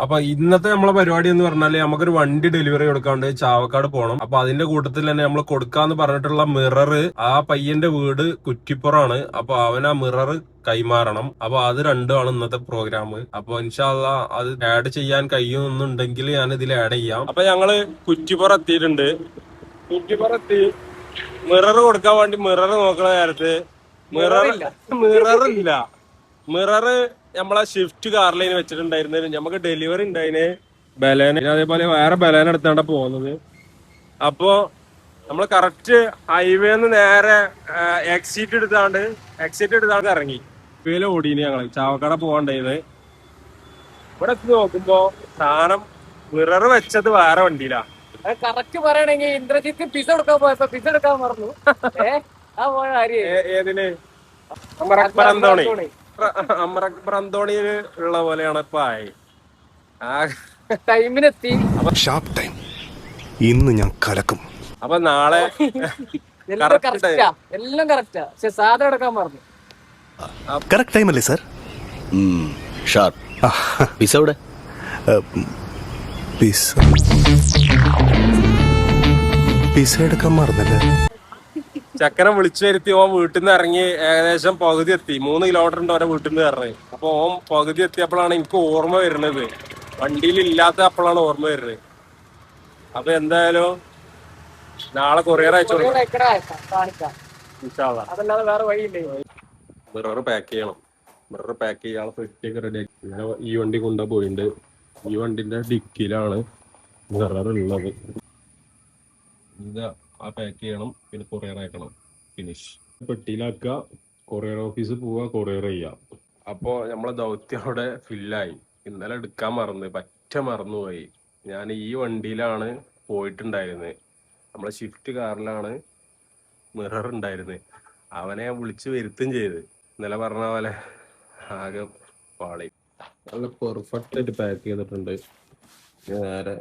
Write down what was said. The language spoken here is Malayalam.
അപ്പൊ ഇന്നത്തെ നമ്മളെ പരിപാടി എന്ന് പറഞ്ഞാല് നമുക്കൊരു വണ്ടി ഡെലിവറി കൊടുക്കാണ്ട് ചാവക്കാട് പോകണം. അപ്പൊ അതിന്റെ കൂട്ടത്തിൽ തന്നെ നമ്മൾ കൊടുക്കാന്ന് പറഞ്ഞിട്ടുള്ള മിറർ ആ പയ്യന്റെ വീട് കുറ്റിപ്പുറാണ്. അപ്പൊ അവൻ ആ മിറർ കൈമാറണം. അപ്പൊ അത് രണ്ടുമാണ് ഇന്നത്തെ പ്രോഗ്രാം. അപ്പൊ ഇൻഷാ അള്ളാ അത് ആഡ് ചെയ്യാൻ കഴിയുമെന്നുണ്ടെങ്കിൽ ഞാൻ ഇതിൽ ആഡ് ചെയ്യാം. അപ്പൊ ഞങ്ങള് കുറ്റിപ്പുറം എത്തിയിട്ടുണ്ട്. കുറ്റിപ്പുറം എത്തി മിറർ കൊടുക്കാൻ വേണ്ടി മിറർ നോക്കണ നേരത്ത് മിറർ നമ്മളെ ഷിഫ്റ്റ് കാറിലേന് വെച്ചിട്ടുണ്ടായിരുന്നത്. നമുക്ക് ഡെലിവറി ഉണ്ടായിന് ബലേന, അതേപോലെ വേറെ ബലേന എടുത്താണ്ട പോകുന്നത്. അപ്പോ നമ്മൾ കറക്റ്റ് ഹൈവേന്ന് നേരെ എക്സിറ്റ് എടുത്താണ്ട് ഇറങ്ങി പേല ഓടീന് ഞങ്ങള് ചാവക്കാട പോകണ്ടായത്. ഇവിടെ എത്തി നോക്കുമ്പോ സാധനം മിറർ വെച്ചത് വേറെ വണ്ടിയിലാ. കറക്റ്റ് പറയണെങ്കിൽ ഇന്ദ്രജിത്ത് പിസ എടുക്കാൻ പോയപ്പോ പിസ എടുക്കാൻ പറഞ്ഞു. ഏതിന് അമറക്ബറന്തോണിയില് ഉള്ള പോലെയാണ് ഇപ്പൊ ആയി. ടൈമിനെത്തി. Sharp time. ഇന്ന് ഞാൻ കലക്കും. അപ്പൊ നാളെ എല്ലാം കറക്റ്റാ. പക്ഷെ സാധനം എടുക്കാൻ പറഞ്ഞു. കറക്റ്റ് ടൈം അല്ലേ സാർ? ഷാർപ്പ്. പിസ എവിടെ? പിസ എടുക്കാൻ മറന്നല്ലേ? ചക്കനെ വിളിച്ചു വരുത്തി ഓൻ വീട്ടിൽ നിന്ന് ഇറങ്ങി ഏകദേശം പകുതി എത്തി. 3 കിലോമീറ്റർ ഉണ്ട് അവരെ വീട്ടിൽ നിന്ന് ഇറങ്ങി. അപ്പൊ ഓൻ പകുതി എത്തിയപ്പോഴാണ് എനിക്ക് ഓർമ്മ വരുന്നത്, വണ്ടിയിൽ ഇല്ലാത്ത അപ്പോഴാണ് ഓർമ്മ വരുന്നത്. അപ്പൊ എന്തായാലും നാളെ കൊറിയർ അയച്ചു അതല്ലാതെ വേറെ വഴിയില്ലേ. മിറർ പാക്ക് ചെയ്യണം. മിറർ പാക്ക് ചെയ്യാനുള്ള പെട്ടിയൊക്കെ റെഡി ആക്കി ഇങ്ങനെ ഈ വണ്ടി കൊണ്ടുപോയിട്ടുണ്ട്. ഈ വണ്ടിന്റെ ഡിക്കിയിലാണ് മിറർ ഉള്ളത്. ഇതാ ആ പാക്ക് ചെയ്യണം, പിന്നെ കൊറിയർ അയക്കണം. ഫിനിഷ്. പെട്ടിയിലാക്കുക, കൊറിയർ ഓഫീസിൽ പോവുക, കൊറിയർ ചെയ്യാം. അപ്പോൾ നമ്മളെ ദൗത്യം അവിടെ ഫില്ലായി. ഇന്നലെ എടുക്കാൻ മറന്നുപോയി. ഞാൻ ഈ വണ്ടിയിലാണ് പോയിട്ടുണ്ടായിരുന്നത്. നമ്മളെ ഷിഫ്റ്റ് കാറിലാണ് മിറർ ഉണ്ടായിരുന്നത്. അവനെ വിളിച്ച് വരുത്തും ചെയ്ത്. ഇന്നലെ പറഞ്ഞ പോലെ ആകെ പാളി. നല്ല പെർഫെക്റ്റ് ആയിട്ട് പാക്ക് ചെയ്തിട്ടുണ്ട്. നേരെ